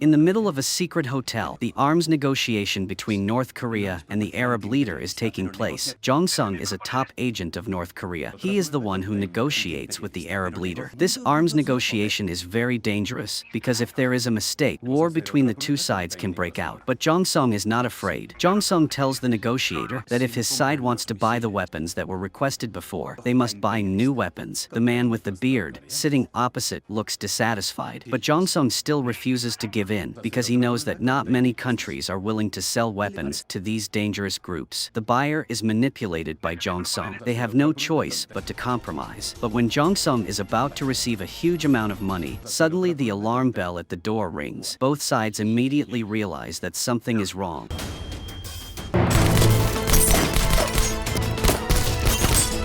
In the middle of a secret hotel, the arms negotiation between North Korea and the Arab leader is taking place. Jong Sung is a top agent of North Korea. He is the one who negotiates with the Arab leader. This arms negotiation is very dangerous because if there is a mistake, war between the two sides can break out. But Jong Sung is not afraid. Jong Sung tells the negotiator that if his side wants to buy the weapons that were requested before, they must buy new weapons. The man with the beard, sitting opposite, looks dissatisfied. But Jong Sung still refuses to give in because he knows that not many countries are willing to sell weapons to these dangerous groups. The buyer is manipulated by Jong Sung. They have no choice but to compromise. But when Jong Sung is about to receive a huge amount of money, suddenly the alarm bell at the door rings. Both sides immediately realize that something is wrong.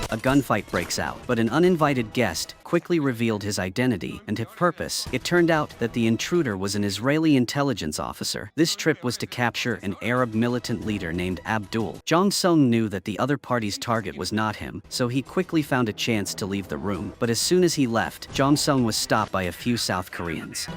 A gunfight breaks out, but an uninvited guest quickly revealed his identity and his purpose. It turned out that the intruder was an Israeli intelligence officer. This trip was to capture an Arab militant leader named Abdul. Jong Sung knew that the other party's target was not him, so he quickly found a chance to leave the room. But as soon as he left, Jong Sung was stopped by a few South Koreans.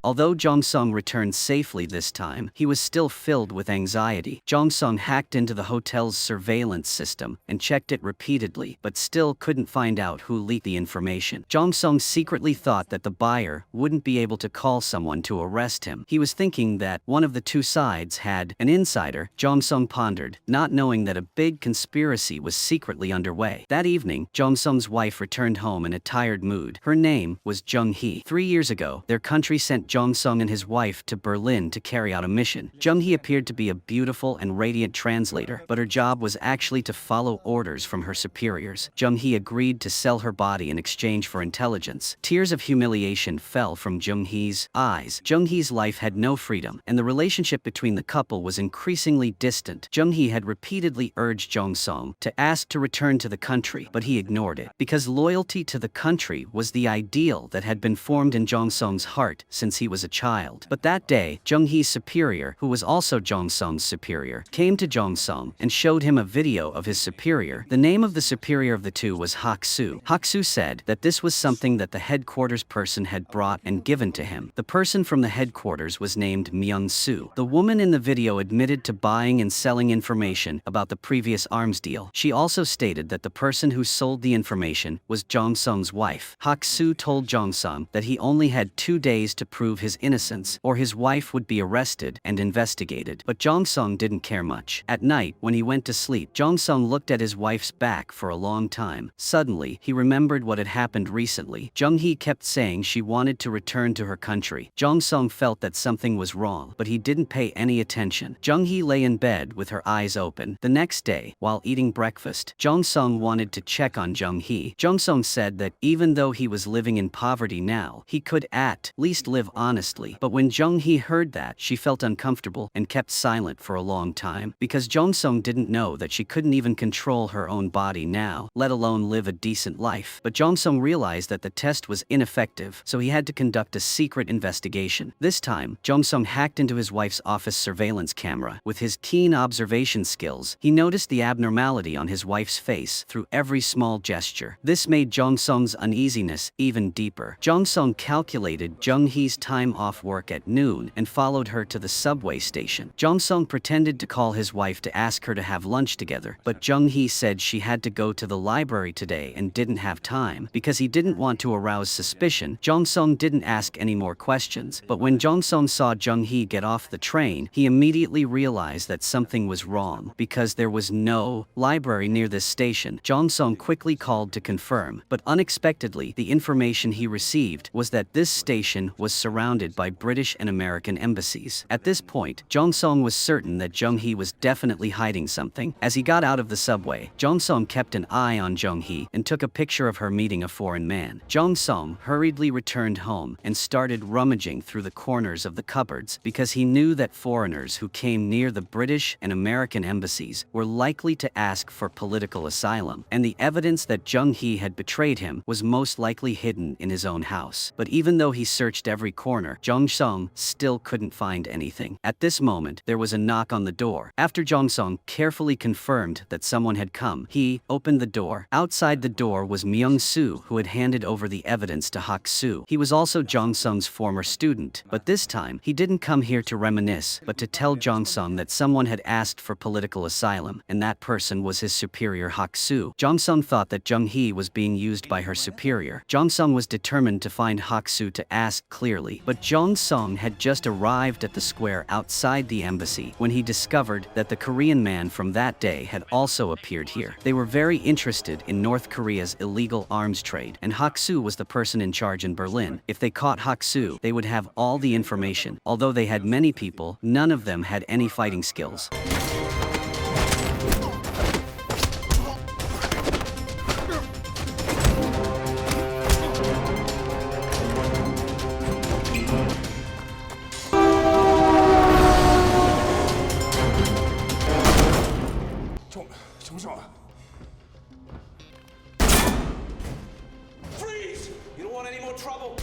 Although Jong Sung returned safely this time, he was still filled with anxiety. Jong Sung hacked into the hotel's surveillance system and checked it repeatedly, but still couldn't find out who leaked the information. Jong Sung secretly thought that the buyer wouldn't be able to call someone to arrest him. He was thinking that one of the two sides had an insider. Jong Sung pondered, not knowing that a big conspiracy was secretly underway. That evening, Jong Sung's wife returned home in a tired mood. Her name was Jung Hee. 3 years ago, their country sent Jong Sung and his wife to Berlin to carry out a mission. Jung Hee appeared to be a beautiful and radiant translator, but her job was actually to follow orders from her superiors. Jung Hee agreed to sell her body in exchange for intelligence. Tears of humiliation fell from Jung Hee's eyes. Jung Hee's life had no freedom, and the relationship between the couple was increasingly distant. Jung Hee had repeatedly urged Jong Sung to ask to return to the country, but he ignored it, because loyalty to the country was the ideal that had been formed in Jong Sung's heart since he was a child. But that day, Jung Hee's superior, who was also Jong Sung's superior, came to Jong Sung and showed him a video of his superior. The name of the superior of the two was Hak-soo. Hak-soo said that this was something that the headquarters person had brought and given to him. The person from the headquarters was named Myung-soo. The woman in the video admitted to buying and selling information about the previous arms deal. She also stated that the person who sold the information was Jong Sung's wife. Hak-soo told Jong Sung that he only had 2 days to prove his innocence, or his wife would be arrested and investigated. But Jong Sung didn't care much. At night, when he went to sleep, Jong Sung looked at his wife's back for a long time. Suddenly, he remembered what had happened recently. Jung Hee kept saying she wanted to return to her country. Jong Sung felt that something was wrong, but he didn't pay any attention. Jung Hee lay in bed with her eyes open. The next day, while eating breakfast, Jong Sung wanted to check on Jung Hee. Jong Sung said that even though he was living in poverty now, he could at least live honestly. But when Jung Hee heard that, she felt uncomfortable and kept silent for a long time, because Jong Sung didn't know that she couldn't even control her own body now, let alone live a decent life. But Jong Sung realized that the test was ineffective, so he had to conduct a secret investigation. This time, Jong Sung hacked into his wife's office surveillance camera. With his keen observation skills, he noticed the abnormality on his wife's face through every small gesture. This made Jong Sung's uneasiness even deeper. Jong Sung calculated Jung Hee's time off work at noon and followed her to the subway station. Jong Sung pretended to call his wife to ask her to have lunch together, but Jung Hee said she had to go to the library today and didn't have time. Because he didn't want to arouse suspicion, Jong Sung didn't ask any more questions. But when Jong Sung saw Jung Hee get off the train, he immediately realized that something was wrong. Because there was no library near this station, Jong Sung quickly called to confirm, but unexpectedly, the information he received was that this station was surrounded surrounded by British and American embassies. At this point, Jong-sung was certain that Jung-hee was definitely hiding something. As he got out of the subway, Jong-sung kept an eye on Jung-hee and took a picture of her meeting a foreign man. Jong-sung hurriedly returned home and started rummaging through the corners of the cupboards because he knew that foreigners who came near the British and American embassies were likely to ask for political asylum, and the evidence that Jung-hee had betrayed him was most likely hidden in his own house. But even though he searched every corner, Jong-sung still couldn't find anything. At this moment, there was a knock on the door. After Jong-sung carefully confirmed that someone had come, he opened the door. Outside the door was Myung-soo, who had handed over the evidence to Hak-soo. He was also Jong-sung's former student, but this time, he didn't come here to reminisce, but to tell Jong-sung that someone had asked for political asylum, and that person was his superior Hak-soo. Jong-sung thought that Jung-hee was being used by her superior. Jong-sung was determined to find Hak-soo to ask clearly, but Jong-sung had just arrived at the square outside the embassy when he discovered that the Korean man from that day had also appeared here. They were very interested in North Korea's illegal arms trade, and Hak-soo was the person in charge in Berlin. If they caught Hak-soo, they would have all the information. Although they had many people, none of them had any fighting skills. Freeze! You don't want any more trouble.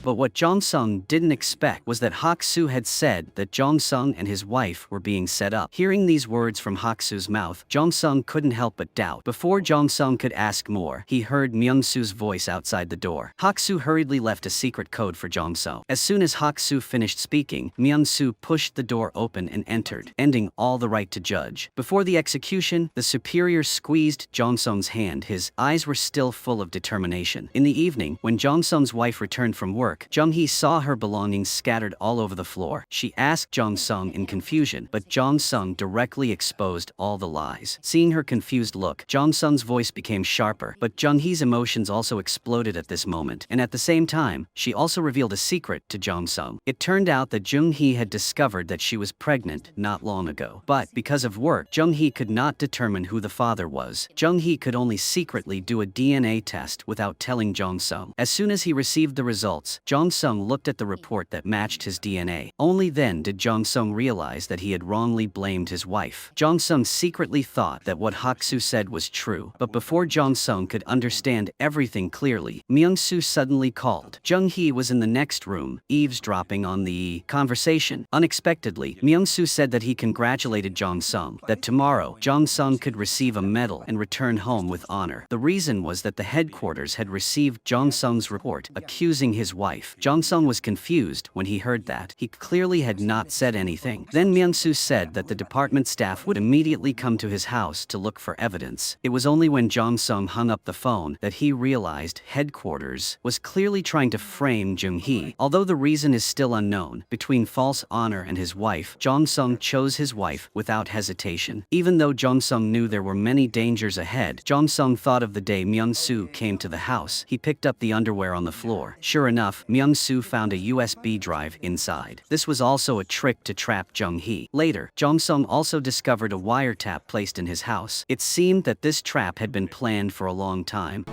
But what Jong-sung didn't expect was that Hak-soo had said that Jong-sung and his wife were being set up. Hearing these words from Hak-soo's mouth, Jong-sung couldn't help but doubt. Before Jong-sung could ask more, he heard Myung-soo's voice outside the door. Hak-soo hurriedly left a secret code for Jong-sung. As soon as Hak-soo finished speaking, Myung-soo pushed the door open and entered, ending all the right to judge. Before the execution, the superior squeezed Jong-sung's hand. His eyes were still full of determination. In the evening, when Jong-sung's wife returned from work, Jung-hee saw her belongings scattered all over the floor. She asked Jong-sung in confusion, but Jong-sung directly exposed all the lies. Seeing her confused look, Jong-sung's voice became sharper, but Jung-hee's emotions also exploded at this moment, and at the same time, she also revealed a secret to Jong-sung. It turned out that Jung-hee had discovered that she was pregnant not long ago. But because of work, Jung-hee could not determine who the father was. Jung-hee could only secretly do a DNA test without telling Jong-sung. As soon as he received the results, Jong-sung looked at the report that matched his DNA. Only then did Jong-sung realize that he had wrongly blamed his wife. Jong-sung secretly thought that what Hak-soo said was true, but before Jong-sung could understand everything clearly, Myung-soo suddenly called. Jung-hee was in the next room, eavesdropping on the conversation. Unexpectedly, Myung-soo said that he congratulated Jong-sung, that tomorrow, Jong-sung could receive a medal and return home with honor. The reason was that the headquarters had received Jong-sung's report, accusing his wife. Jong-sung was confused when he heard that. He clearly had not said anything. Then Myung-soo said that the department staff would immediately come to his house to look for evidence. It was only when Jong-sung hung up the phone that he realized headquarters was clearly trying to frame Jung-hee. Although the reason is still unknown, between false honor and his wife, Jong-sung chose his wife without hesitation. Even though Jong-sung knew there were many dangers ahead, Jong-sung thought of the day Myung-soo came to the house. He picked up the underwear on the floor. Sure enough, Myung-soo found a USB drive inside. This was also a trick to trap Jung-hee. Later, Jong-sung also discovered a wiretap placed in his house. It seemed that this trap had been planned for a long time.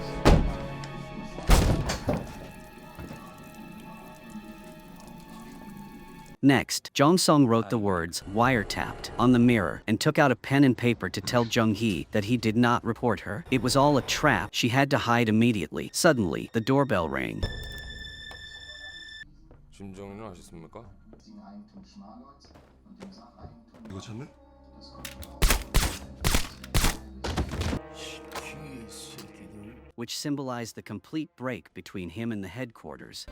Next, Jong-sung wrote the words "wiretapped" on the mirror and took out a pen and paper to tell Jung-hee that he did not report her. It was all a trap. She had to hide immediately. Suddenly, the doorbell rang. 진정은 하셨습니까? 이거 찾네? Which symbolized the complete break between him and the headquarters.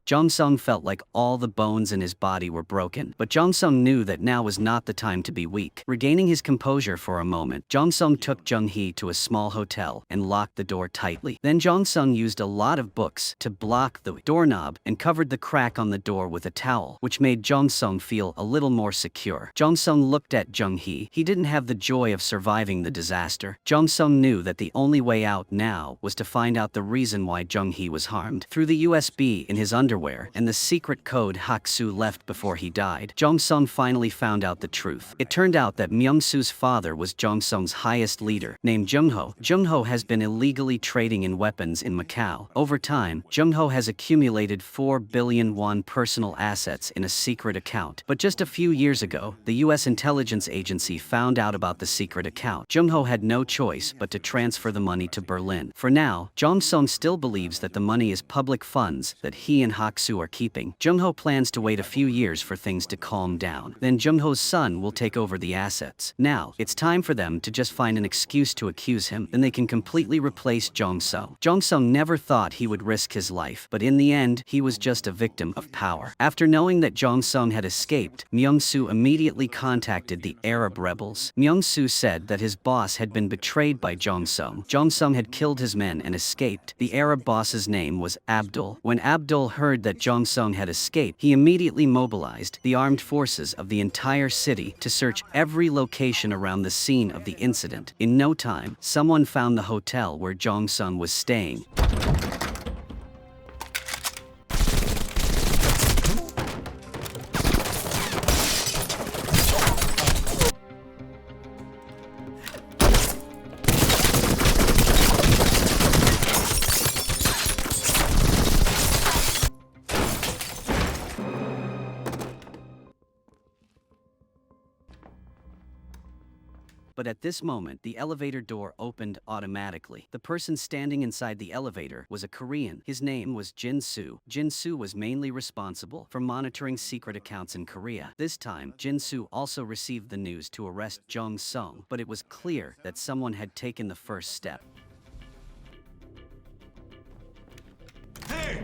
Jong Sung felt like all the bones in his body were broken, but Jong Sung knew that now was not the time to be weak. Regaining his composure for a moment, Jong Sung took Jung Hee to a small hotel and locked the door tightly. Then Jong Sung used a lot of books to block the doorknob and covered the crack on the door with a towel, which made Jong Sung feel a little more secure. Jong Sung looked at Jung Hee. He didn't have the joy of surviving the disaster. Jong Sung knew that the only way out now was to find out the reason why Jung Hee was harmed. Through the USB in his underwear and the secret code Hak-soo left before he died, Jong Sung finally found out the truth. It turned out that Myung-soo's father was Jong Sung's highest leader, named Jung-ho. Jung-ho has been illegally trading in weapons in Macau. Over time, Jung-ho has accumulated 4 billion won personal assets in a secret account. But just a few years ago, the US intelligence agency found out about the secret account. Jung-ho had no choice but to transfer the money to Berlin. For now, Jong Sung still believes that the money is public funds that he and Hak-soo are keeping. Jung-ho plans to wait a few years for things to calm down. Then Jung-ho's son will take over the assets. Now, it's time for them to just find an excuse to accuse him, then they can completely replace Jong Sung. Jong Sung never thought he would risk his life, but in the end, he was just a victim of power. After knowing that Jong Sung had escaped, Myung-soo immediately contacted the Arab rebels. Myung-soo said that his boss had been betrayed by Jong Sung. Jong Sung had killed his men and escaped. The Arab boss's name was Abdul. When Abdul heard that Jong Sung had escaped, he immediately mobilized the armed forces of the entire city to search every location around the scene of the incident. In no time, someone found the hotel where Jong Sung was staying. But at this moment, the elevator door opened automatically. The person standing inside the elevator was a Korean. His name was Jin Soo. Jin Soo was mainly responsible for monitoring secret accounts in Korea. This time, Jin Soo also received the news to arrest Jong Sung, but it was clear that someone had taken the first step. Hey!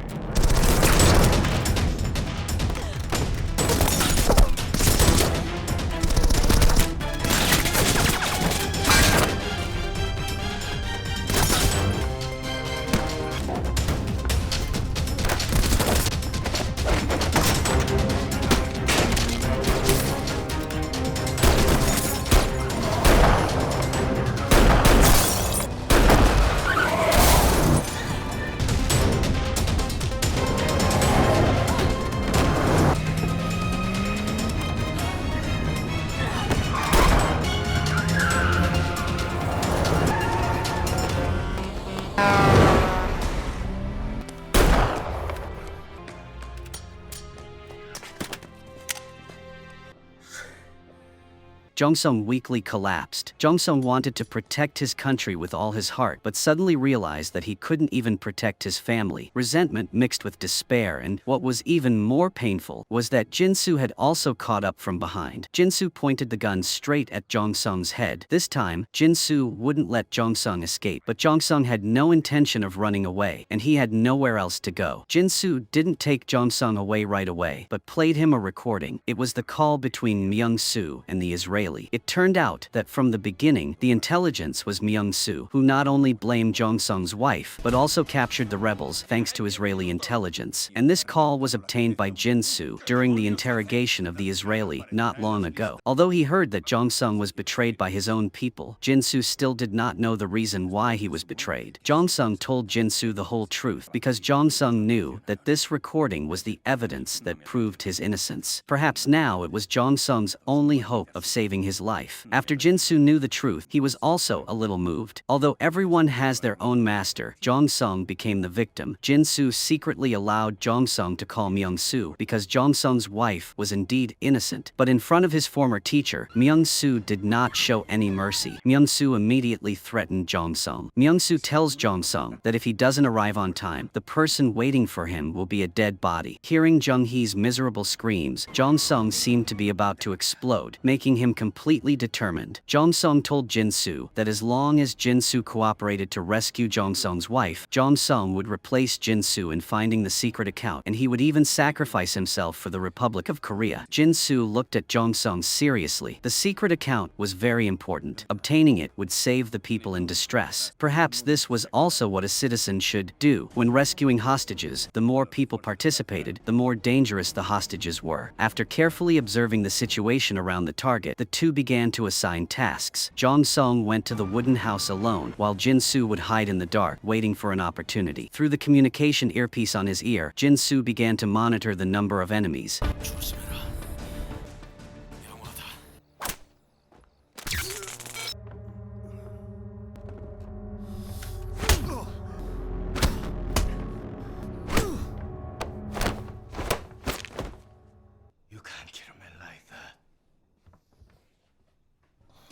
Jong Sung weakly collapsed. Jong Sung wanted to protect his country with all his heart, but suddenly realized that he couldn't even protect his family. Resentment mixed with despair, and what was even more painful was that Jin Soo had also caught up from behind. Jin Soo pointed the gun straight at Jong Sung's head. This time, Jin Soo wouldn't let Jong Sung escape, but Jong Sung had no intention of running away, and he had nowhere else to go. Jin Soo didn't take Jong Sung away right away, but played him a recording. It was the call between Myung-soo and the Israeli. It turned out that from the beginning, the intelligence was Myung-soo, who not only blamed Jong Sung's wife, but also captured the rebels thanks to Israeli intelligence. And this call was obtained by Jin Soo during the interrogation of the Israeli not long ago. Although he heard that Jong Sung was betrayed by his own people, Jin Soo still did not know the reason why he was betrayed. Jong Sung told Jin Soo the whole truth because Jong Sung knew that this recording was the evidence that proved his innocence. Perhaps now it was Jong Sung's only hope of saving his life. After Jin Soo knew the truth, he was also a little moved. Although everyone has their own master, Jong Sung became the victim. Jin Soo secretly allowed Jong Sung to call Myung-soo because Jong Sung's wife was indeed innocent. But in front of his former teacher, Myung-soo did not show any mercy. Myung-soo immediately threatened Jong Sung. Myung-soo tells Jong Sung that if he doesn't arrive on time, the person waiting for him will be a dead body. Hearing Jung Hee's miserable screams, Jong Sung seemed to be about to explode, making him completely determined. Jong Sung told Jin Soo that as long as Jin Soo cooperated to rescue Jong Sung's wife, Jong Sung would replace Jin Soo in finding the secret account, and he would even sacrifice himself for the Republic of Korea. Jin Soo looked at Jong Sung seriously. The secret account was very important. Obtaining it would save the people in distress. Perhaps this was also what a citizen should do. When rescuing hostages, the more people participated, the more dangerous the hostages were. After carefully observing the situation around the target, the two began to assign tasks. Jong Sung went to the wooden house alone, while Jin Soo would hide in the dark, waiting for an opportunity. Through the communication earpiece on his ear, Jin Soo began to monitor the number of enemies.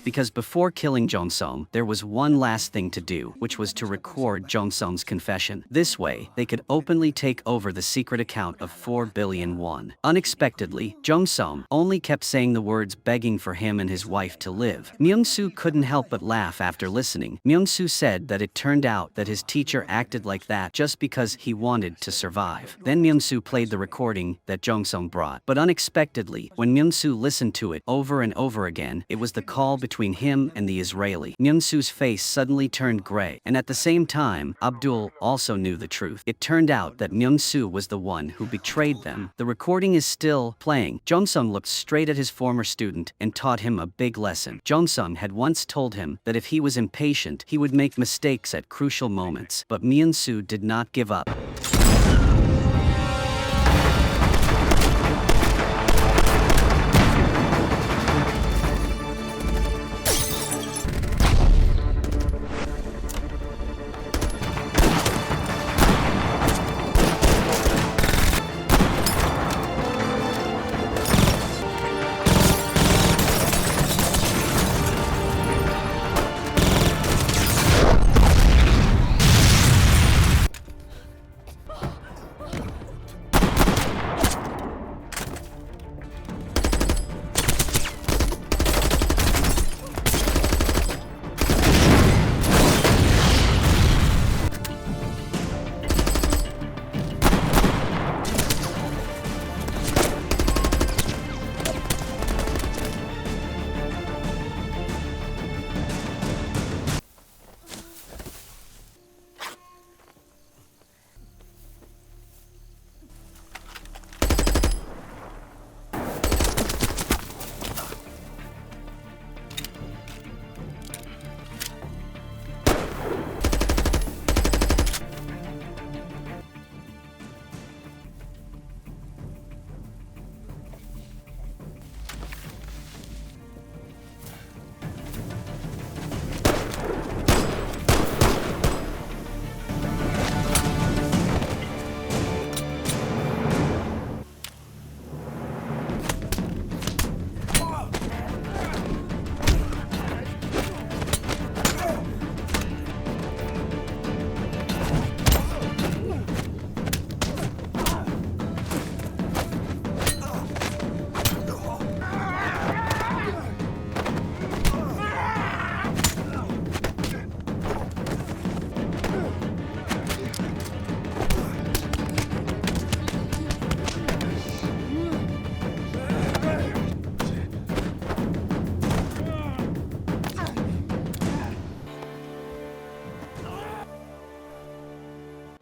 Because before killing Jong Sung, there was one last thing to do, which was to record Jong Sung's confession. This way, they could openly take over the secret account of 4 billion won. Unexpectedly, Jong Sung only kept saying the words begging for him and his wife to live. Myung-soo couldn't help but laugh after listening. Myung-soo said that it turned out that his teacher acted like that just because he wanted to survive. Then Myung-soo played the recording that Jong Sung brought. But unexpectedly, when Myung-soo listened to it over and over again, it was the call between him and the Israeli. Myung-soo's face suddenly turned gray, and at the same time, Abdul also knew the truth. It turned out that Myung-soo was the one who betrayed them. The recording is still playing. Jong Sung looked straight at his former student and taught him a big lesson. Jong Sung had once told him that if he was impatient, he would make mistakes at crucial moments, but Myung-soo did not give up.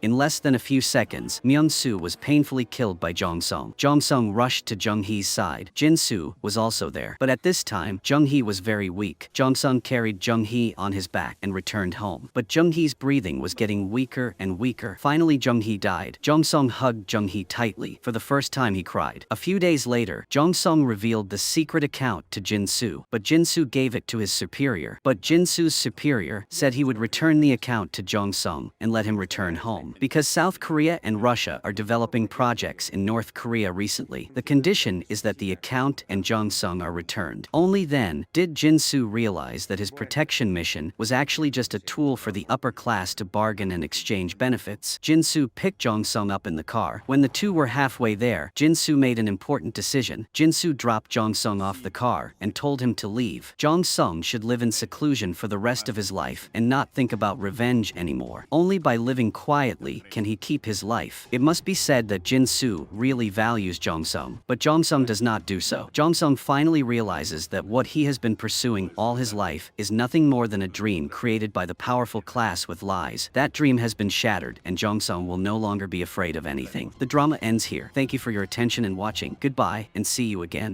In less than a few seconds, Myung-soo was painfully killed by Jong Sung. Jong Sung rushed to Jung-hee's side. Jin-soo was also there. But at this time, Jung-hee was very weak. Jong Sung carried Jung-hee on his back and returned home. But Jung-hee's breathing was getting weaker and weaker. Finally, Jung-hee died. Jong Sung hugged Jung-hee tightly. For the first time, he cried. A few days later, Jong Sung revealed the secret account to Jin-soo. But Jin-soo gave it to his superior. But Jin-soo's superior said he would return the account to Jong Sung and let him return home. Sung, because South Korea and Russia are developing projects in North Korea recently. The condition is that the account and Jong Sung are returned. Only then did Jin Soo realize that his protection mission was actually just a tool for the upper class to bargain and exchange benefits. Jin Soo picked Jong Sung up in the car. When the two were halfway there, Jin Soo made an important decision. Jin Soo dropped Jong Sung off the car and told him to leave. Jong Sung should live in seclusion for the rest of his life and not think about revenge anymore. Only by living quietly can he keep his life. It must be said that Jin Soo really values Jong Sung, but Jong Sung does not do so. Jong Sung finally realizes that what he has been pursuing all his life is nothing more than a dream created by the powerful class with lies. That dream has been shattered, and Jong Sung will no longer be afraid of anything. The drama ends here. Thank you for your attention and watching. Goodbye, and see you again.